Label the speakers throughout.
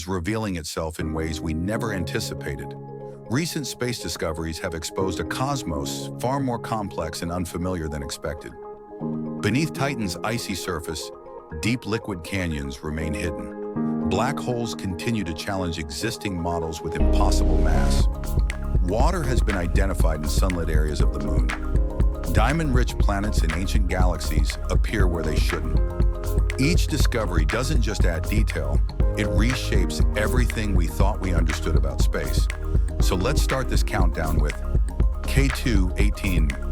Speaker 1: revealing itself in ways we never anticipated. Recent space discoveries have exposed a cosmos far more complex and unfamiliar than expected. Beneath Titan's icy surface, deep liquid canyons remain hidden. Black holes continue to challenge existing models with impossible mass. Water has been identified in sunlit areas of the moon. Diamond-rich planets in ancient galaxies appear where they shouldn't. Each discovery doesn't just add detail, it reshapes everything we thought we understood about space. So let's start this countdown with K2-18.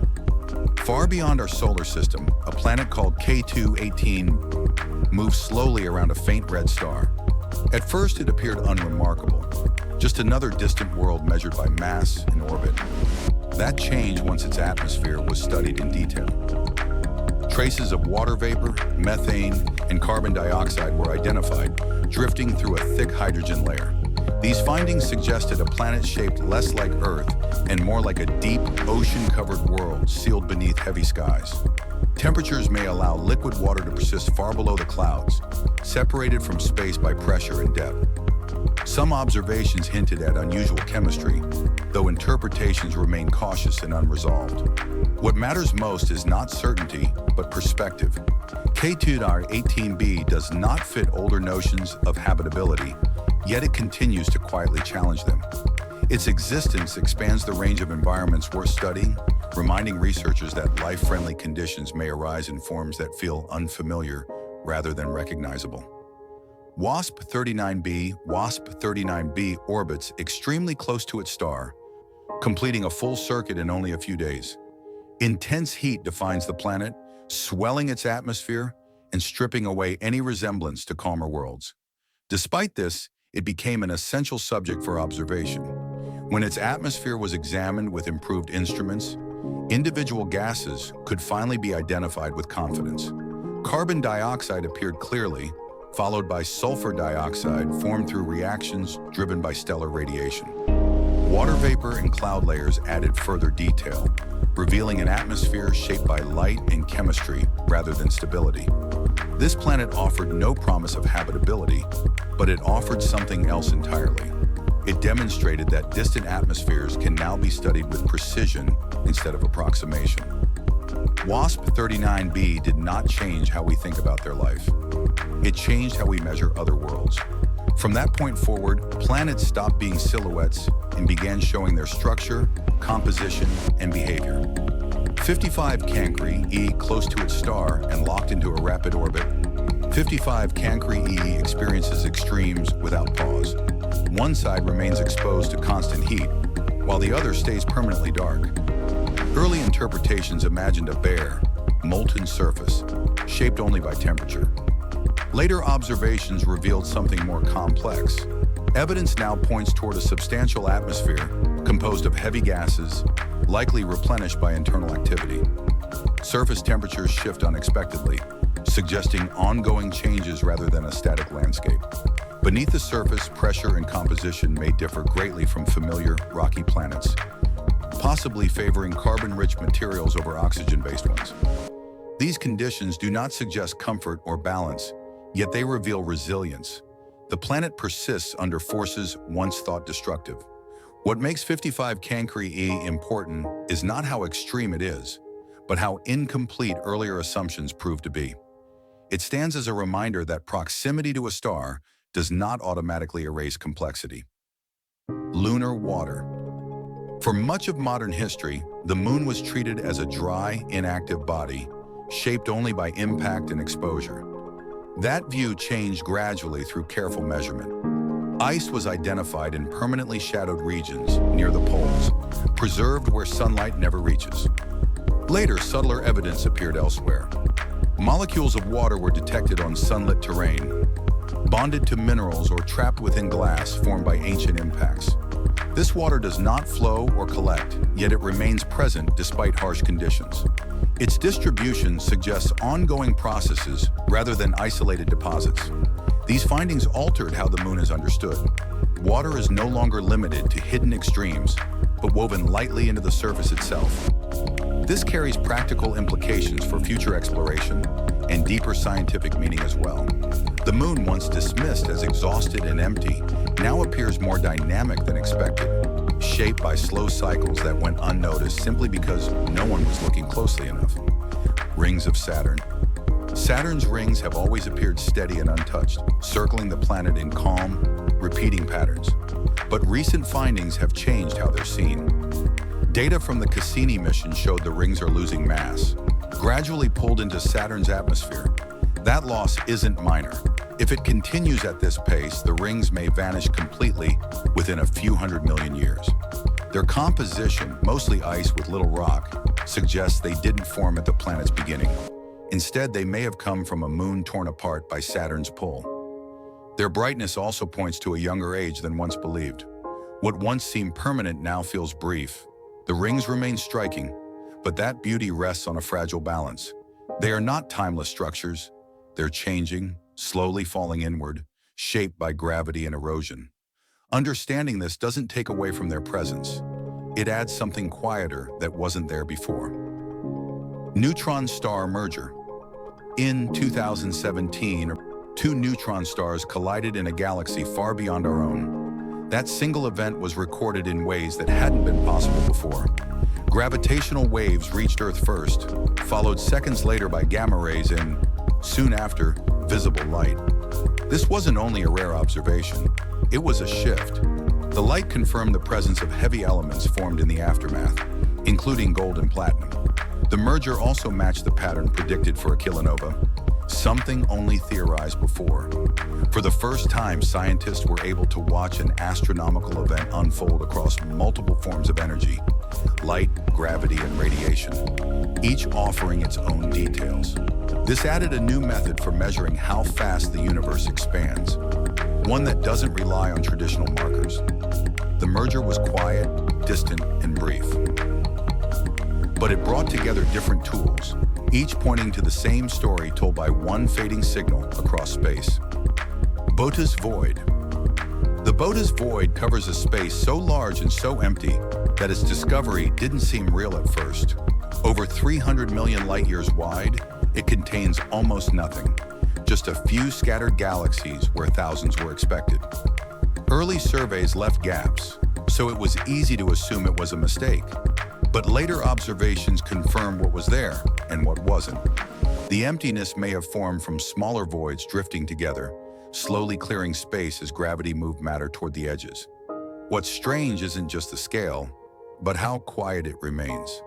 Speaker 1: Far beyond our solar system, a planet called K2-18 moves slowly around a faint red star. At first, it appeared unremarkable, just another distant world measured by mass and orbit. That changed once its atmosphere was studied in detail. Traces of water vapor, methane, and carbon dioxide were identified, drifting through a thick hydrogen layer. These findings suggested a planet shaped less like Earth and more like a deep, ocean-covered world sealed beneath heavy skies. Temperatures may allow liquid water to persist far below the clouds, separated from space by pressure and depth. Some observations hinted at unusual chemistry, though interpretations remain cautious and unresolved. What matters most is not certainty, but perspective. K2-18b does not fit older notions of habitability, yet it continues to quietly challenge them. Its existence expands the range of environments worth studying, reminding researchers that life-friendly conditions may arise in forms that feel unfamiliar rather than recognizable. WASP-39b orbits extremely close to its star, completing a full circuit in only a few days. Intense heat defines the planet, swelling its atmosphere and stripping away any resemblance to calmer worlds. Despite this, it became an essential subject for observation. When its atmosphere was examined with improved instruments, individual gases could finally be identified with confidence. Carbon dioxide appeared clearly, followed by sulfur dioxide formed through reactions driven by stellar radiation. Water vapor and cloud layers added further detail, revealing an atmosphere shaped by light and chemistry rather than stability. This planet offered no promise of habitability, but it offered something else entirely. It demonstrated that distant atmospheres can now be studied with precision instead of approximation. WASP-39b did not change how we think about their life. It changed how we measure other worlds. From that point forward, planets stopped being silhouettes and began showing their structure, composition, and behavior. 55 Cancri e close to its star and locked into a rapid orbit. 55 Cancri e experiences extremes without pause. One side remains exposed to constant heat, while the other stays permanently dark. Early interpretations imagined a bare, molten surface, shaped only by temperature. Later observations revealed something more complex. Evidence now points toward a substantial atmosphere composed of heavy gases, likely replenished by internal activity. Surface temperatures shift unexpectedly, suggesting ongoing changes rather than a static landscape. Beneath the surface, pressure and composition may differ greatly from familiar rocky planets, possibly favoring carbon-rich materials over oxygen-based ones. These conditions do not suggest comfort or balance, yet they reveal resilience. The planet persists under forces once thought destructive. What makes 55 Cancri e important is not how extreme it is, but how incomplete earlier assumptions proved to be. It stands as a reminder that proximity to a star does not automatically erase complexity. Lunar water. For much of modern history, the moon was treated as a dry, inactive body, shaped only by impact and exposure. That view changed gradually through careful measurement. Ice was identified in permanently shadowed regions near the poles, preserved where sunlight never reaches. Later, subtler evidence appeared elsewhere. Molecules of water were detected on sunlit terrain, bonded to minerals or trapped within glass formed by ancient impacts. This water does not flow or collect, yet it remains present despite harsh conditions. Its distribution suggests ongoing processes rather than isolated deposits. These findings altered how the moon is understood. Water is no longer limited to hidden extremes, but woven lightly into the surface itself. This carries practical implications for future exploration, and deeper scientific meaning as well. The moon, once dismissed as exhausted and empty, now appears more dynamic than expected, shaped by slow cycles that went unnoticed simply because no one was looking closely enough. Rings of Saturn. Saturn's rings have always appeared steady and untouched, circling the planet in calm, repeating patterns. But recent findings have changed how they're seen. Data from the Cassini mission showed the rings are losing mass, gradually pulled into Saturn's atmosphere. That loss isn't minor. If it continues at this pace, the rings may vanish completely within a few 100 million years. Their composition, mostly ice with little rock, suggests they didn't form at the planet's beginning. Instead, they may have come from a moon torn apart by Saturn's pull. Their brightness also points to a younger age than once believed. What once seemed permanent now feels brief. The rings remain striking, but that beauty rests on a fragile balance. They are not timeless structures. They're changing, slowly falling inward, shaped by gravity and erosion. Understanding this doesn't take away from their presence. It adds something quieter that wasn't there before. Neutron-star merger. In 2017, two neutron stars collided in a galaxy far beyond our own. That single event was recorded in ways that hadn't been possible before. Gravitational waves reached Earth first, followed seconds later by gamma rays and, soon after, visible light. This wasn't only a rare observation, it was a shift. The light confirmed the presence of heavy elements formed in the aftermath, including gold and platinum. The merger also matched the pattern predicted for a kilonova, something only theorized before. For the first time, scientists were able to watch an astronomical event unfold across multiple forms of energy: light, gravity, and radiation, each offering its own details. This added a new method for measuring how fast the universe expands, one that doesn't rely on traditional markers. The merger was quiet, distant, and brief. But it brought together different tools, each pointing to the same story told by one fading signal across space. Bota's Void. The Bota's Void covers a space so large and so empty that its discovery didn't seem real at first. Over 300 million light-years wide, it contains almost nothing, just a few scattered galaxies where thousands were expected. Early surveys left gaps, so it was easy to assume it was a mistake. But later observations confirmed what was there and what wasn't. The emptiness may have formed from smaller voids drifting together, slowly clearing space as gravity moved matter toward the edges. What's strange isn't just the scale, but how quiet it remains.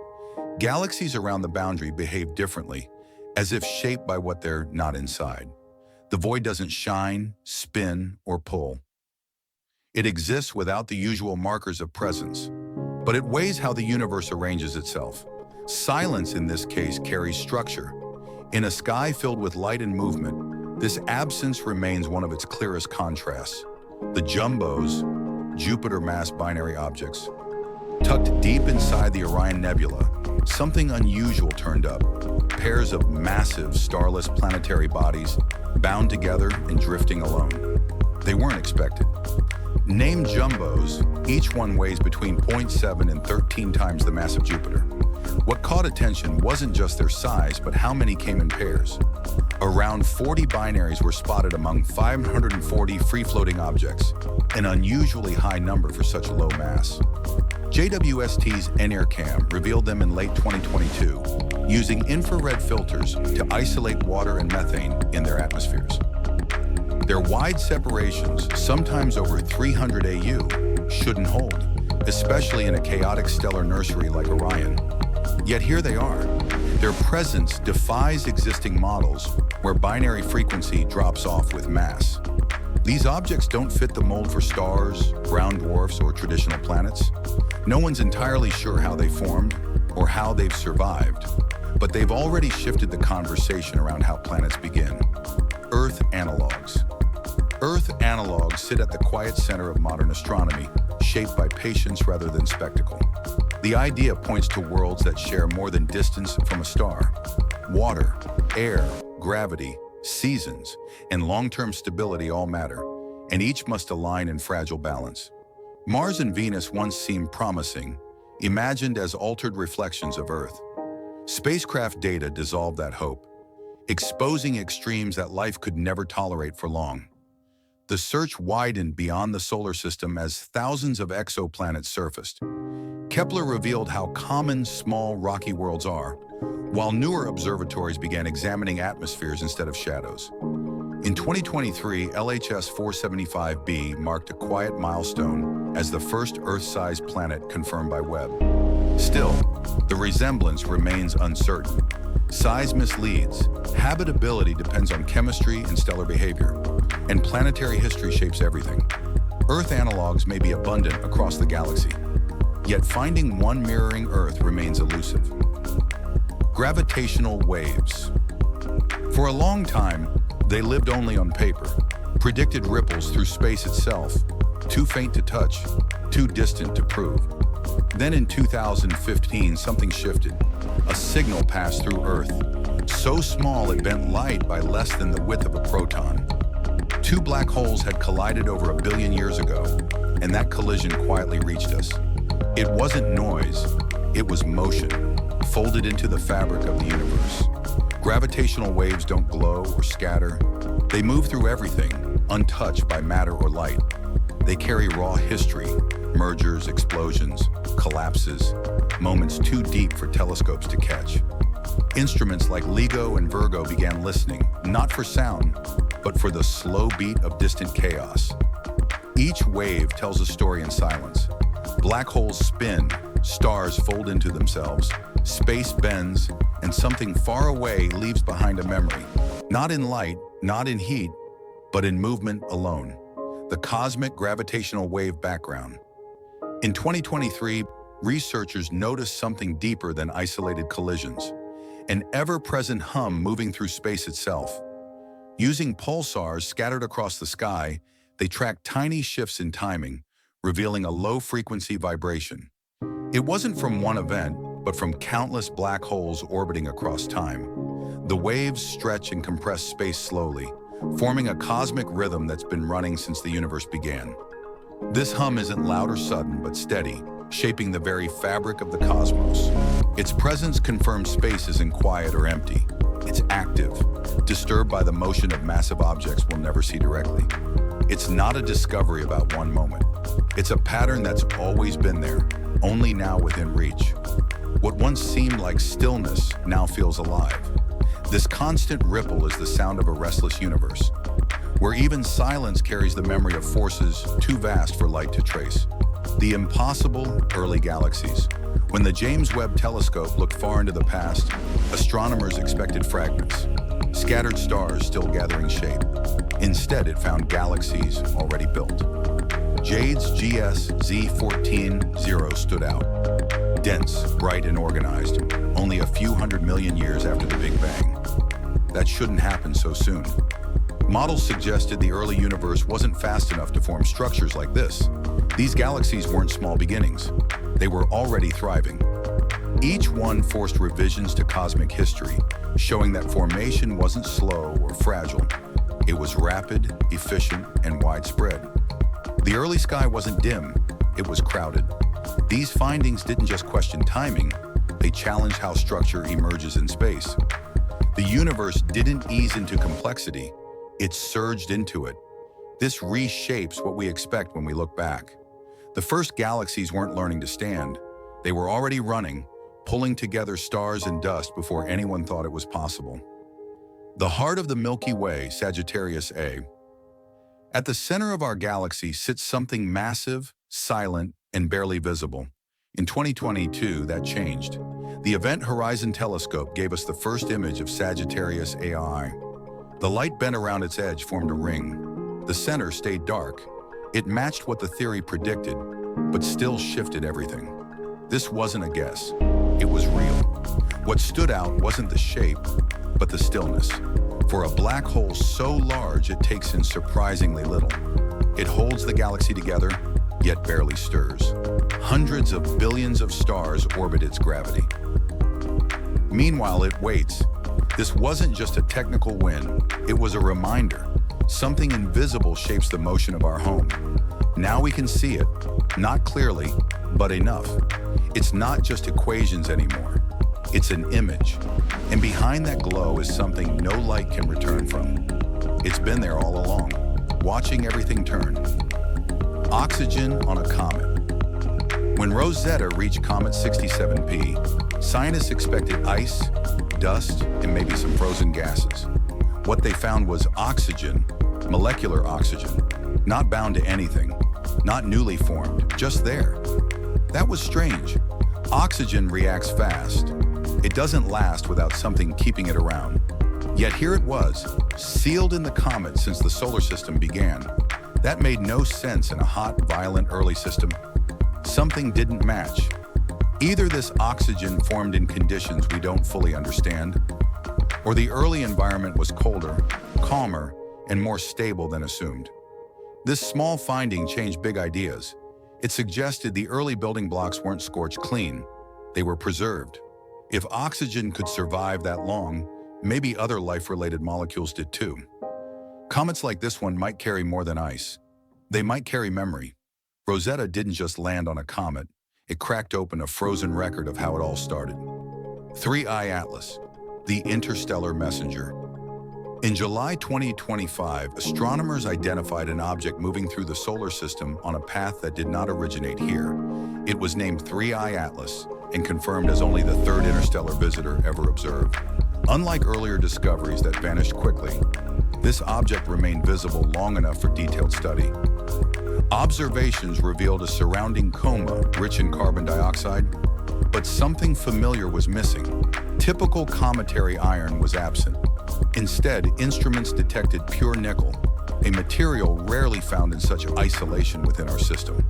Speaker 1: Galaxies around the boundary behave differently, as if shaped by what they're not inside. The void doesn't shine, spin, or pull. It exists without the usual markers of presence, but it weighs how the universe arranges itself. Silence, in this case, carries structure. In a sky filled with light and movement, this absence remains one of its clearest contrasts. The jumbos, Jupiter-mass binary objects, tucked deep inside the Orion Nebula, something unusual turned up. Pairs of massive, starless planetary bodies bound together and drifting alone. They weren't expected. Named jumbos, each one weighs between 0.7 and 13 times the mass of Jupiter. What caught attention wasn't just their size, but how many came in pairs. Around 40 binaries were spotted among 540 free-floating objects, an unusually high number for such low mass. JWST's NIRCam revealed them in late 2022, using infrared filters to isolate water and methane in their atmospheres. Their wide separations, sometimes over 300 AU, shouldn't hold, especially in a chaotic stellar nursery like Orion. Yet here they are. Their presence defies existing models where binary frequency drops off with mass. These objects don't fit the mold for stars, brown dwarfs, or traditional planets. No one's entirely sure how they formed or how they've survived, but they've already shifted the conversation around how planets begin. Earth analogs. Earth analogs sit at the quiet center of modern astronomy, shaped by patience rather than spectacle. The idea points to worlds that share more than distance from a star. Water, air, gravity, seasons, and long-term stability all matter, and each must align in fragile balance. Mars and Venus once seemed promising, imagined as altered reflections of Earth. Spacecraft data dissolved that hope. exposing extremes that life could never tolerate for long. The search widened beyond the solar system as thousands of exoplanets surfaced. Kepler revealed how common small rocky worlds are, while newer observatories began examining atmospheres instead of shadows. In 2023, LHS 475b marked a quiet milestone as the first Earth-sized planet confirmed by Webb. Still, the resemblance remains uncertain. Size misleads, habitability depends on chemistry and stellar behavior, and planetary history shapes everything. Earth analogs may be abundant across the galaxy, yet finding one mirroring Earth remains elusive. Gravitational waves. For a long time, they lived only on paper, predicted ripples through space itself, too faint to touch, too distant to prove. Then in 2015, something shifted. A signal passed through Earth, so small it bent light by less than the width of a proton. Two black holes had collided over 1 billion years ago, and that collision quietly reached us. It wasn't noise, it was motion, folded into the fabric of the universe. Gravitational waves don't glow or scatter. They move through everything, untouched by matter or light. They carry raw history, mergers, explosions, collapses, moments too deep for telescopes to catch. Instruments like LIGO and Virgo began listening, not for sound, but for the slow beat of distant chaos. Each wave tells a story in silence. Black holes spin, stars fold into themselves, space bends, and something far away leaves behind a memory. Not in light, not in heat, but in movement alone. The cosmic gravitational wave background. In 2023, researchers noticed something deeper than isolated collisions, an ever-present hum moving through space itself. Using pulsars scattered across the sky, they tracked tiny shifts in timing, revealing a low-frequency vibration. It wasn't from one event, but from countless black holes orbiting across time. The waves stretch and compress space slowly, forming a cosmic rhythm that's been running since the universe began. This hum isn't loud or sudden, but steady, shaping the very fabric of the cosmos. Its presence confirms space isn't quiet or empty. It's active, disturbed by the motion of massive objects we'll never see directly. It's not a discovery about one moment. It's a pattern that's always been there, only now within reach. What once seemed like stillness now feels alive. This constant ripple is the sound of a restless universe, where even silence carries the memory of forces too vast for light to trace. The impossible early galaxies. When the James Webb Telescope looked far into the past, astronomers expected fragments, scattered stars still gathering shape. Instead, it found galaxies already built. JADE's GS Z14-0 stood out. Dense, bright, and organized, only a few 100 million years after the Big Bang. That shouldn't happen so soon. Models suggested the early universe wasn't fast enough to form structures like this. These galaxies weren't small beginnings. They were already thriving. Each one forced revisions to cosmic history, showing that formation wasn't slow or fragile. It was rapid, efficient, and widespread. The early sky wasn't dim, it was crowded. These findings didn't just question timing, they challenged how structure emerges in space. The universe didn't ease into complexity, it surged into it. This reshapes what we expect when we look back. The first galaxies weren't learning to stand. They were already running, pulling together stars and dust before anyone thought it was possible. The heart of the Milky Way, Sagittarius A. At the center of our galaxy sits something massive, silent, and barely visible. In 2022, that changed. The Event Horizon Telescope gave us the first image of Sagittarius AI. The light bent around its edge formed a ring. The center stayed dark. It matched what the theory predicted, but still shifted everything. This wasn't a guess. It was real. What stood out wasn't the shape, but the stillness. For a black hole so large, it takes in surprisingly little. It holds the galaxy together, yet barely stirs. Hundreds of billions of stars orbit its gravity. Meanwhile, it waits. This wasn't just a technical win, it was a reminder. Something invisible shapes the motion of our home. Now we can see it, not clearly, but enough. It's not just equations anymore. It's an image, and behind that glow is something no light can return from. It's been there all along, watching everything turn. Oxygen on a comet. When Rosetta reached Comet 67P, scientists expected ice, dust, and maybe some frozen gases. What they found was oxygen, molecular oxygen, not bound to anything, not newly formed, just there. That was strange. Oxygen reacts fast. It doesn't last without something keeping it around. Yet here it was, sealed in the comet since the solar system began. That made no sense in a hot, violent early system. Something didn't match. Either this oxygen formed in conditions we don't fully understand, or the early environment was colder, calmer, and more stable than assumed. This small finding changed big ideas. It suggested the early building blocks weren't scorched clean. They were preserved. If oxygen could survive that long, maybe other life-related molecules did too. Comets like this one might carry more than ice. They might carry memory. Rosetta didn't just land on a comet. It cracked open a frozen record of how it all started. 3I Atlas, the interstellar messenger. In July 2025, astronomers identified an object moving through the solar system on a path that did not originate here. It was named 3I Atlas and confirmed as only the third interstellar visitor ever observed. Unlike earlier discoveries that vanished quickly, this object remained visible long enough for detailed study. Observations revealed a surrounding coma rich in carbon dioxide, but something familiar was missing. Typical cometary iron was absent. Instead, instruments detected pure nickel, a material rarely found in such isolation within our system.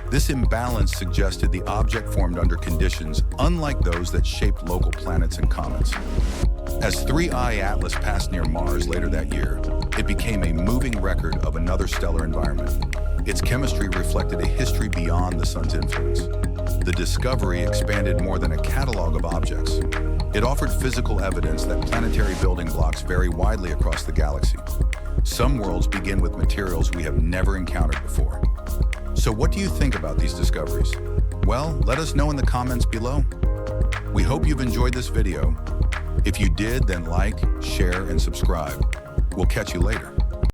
Speaker 1: This imbalance suggested the object formed under conditions unlike those that shaped local planets and comets. As 3I Atlas passed near Mars later that year, it became a moving record of another stellar environment. Its chemistry reflected a history beyond the sun's influence. The discovery expanded more than a catalog of objects. It offered physical evidence that planetary building blocks vary widely across the galaxy. Some worlds begin with materials we have never encountered before. So what do you think about these discoveries? Well, let us know in the comments below. We hope you've enjoyed this video. If you did, then like, share, and subscribe. We'll catch you later.